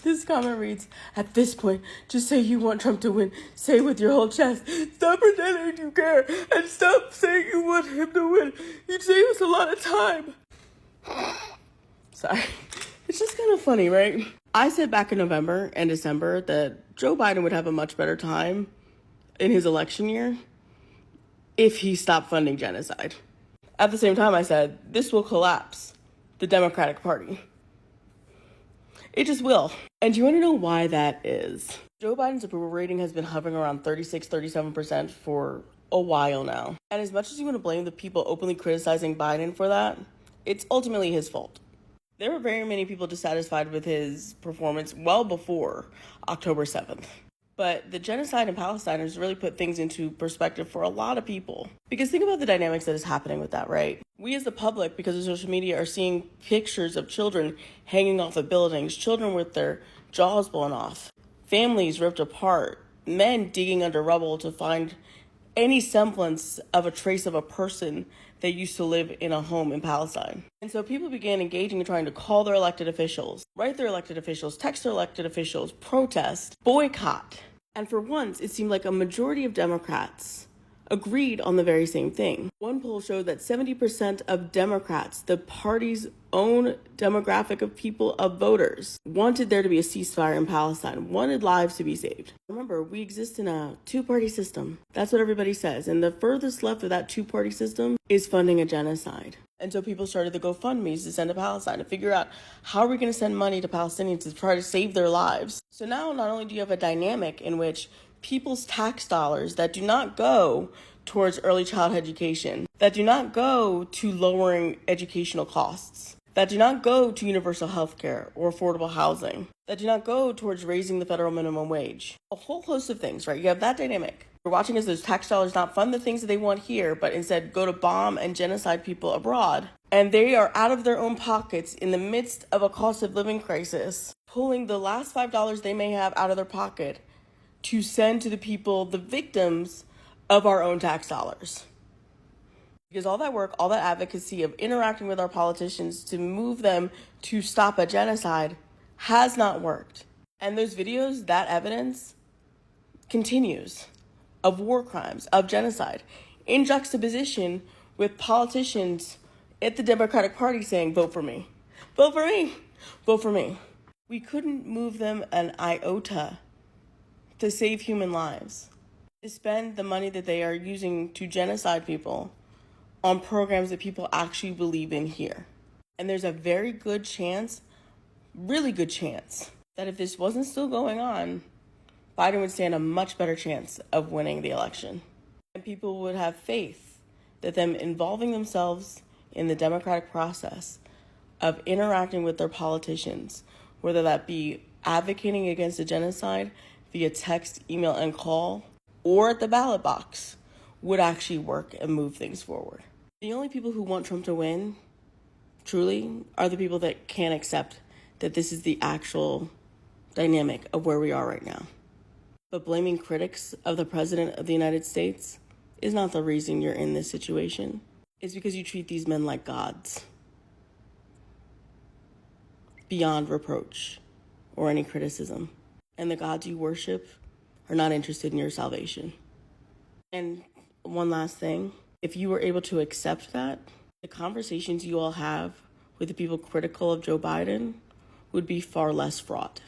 This comment reads, at this point, just say you want Trump to win. Say with your whole chest. Stop pretending you care and stop saying you want him to win. You'd save us a lot of time. Sorry. It's just kind of funny, right? I said back in November and December that Joe Biden would have a much better time in his election year if he stopped funding genocide. At the same time, I said, this will collapse the Democratic Party. It just will. And do you want to know why that is? Joe Biden's approval rating has been hovering around 36-37% for a while now. And as much as you want to blame the people openly criticizing Biden for that, it's ultimately his fault. There were very many people dissatisfied with his performance well before October 7th. But the genocide in Palestine has really put things into perspective for a lot of people. Because think about the dynamics that is happening with that, right? We as the public, because of social media, are seeing pictures of children hanging off of buildings, children with their jaws blown off, families ripped apart, men digging under rubble to find any semblance of a trace of a person that used to live in a home in Palestine. And so people began engaging in trying to call their elected officials, write their elected officials, text their elected officials, protest, boycott. And for once, it seemed like a majority of Democrats agreed on the very same thing. One poll showed that 70% of Democrats, the party's own demographic of people, of voters, wanted there to be a ceasefire in Palestine, wanted lives to be saved. Remember, we exist in a two-party system. That's what everybody says. And the furthest left of that two-party system is funding a genocide. And so people started the GoFundMes to send to Palestine to figure out how are we going to send money to Palestinians to try to save their lives. So now not only do you have a dynamic in which people's tax dollars that do not go towards early childhood education, that do not go to lowering educational costs, that do not go to universal health care or affordable housing, that do not go towards raising the federal minimum wage. A whole host of things, right? You have that dynamic. We're watching as those tax dollars not fund the things that they want here, but instead go to bomb and genocide people abroad. And they are out of their own pockets in the midst of a cost of living crisis, pulling the last $5 they may have out of their pocket to send to the people, the victims of our own tax dollars. Because all that work, all that advocacy of interacting with our politicians to move them to stop a genocide has not worked. And those videos, that evidence continues of war crimes, of genocide, in juxtaposition with politicians at the Democratic Party saying, vote for me, vote for me, vote for me. We couldn't move them an iota to save human lives, to spend the money that they are using to genocide people on programs that people actually believe in here. And there's a very good chance, really good chance, that if this wasn't still going on, Biden would stand a much better chance of winning the election. And people would have faith that them involving themselves in the democratic process of interacting with their politicians, whether that be advocating against a genocide via text, email, and call, or at the ballot box, would actually work and move things forward. The only people who want Trump to win, truly, are the people that can't accept that this is the actual dynamic of where we are right now. But blaming critics of the President of the United States is not the reason you're in this situation. It's because you treat these men like gods, beyond reproach or any criticism. And the gods you worship are not interested in your salvation. And one last thing, if you were able to accept that, the conversations you all have with the people critical of Joe Biden would be far less fraught.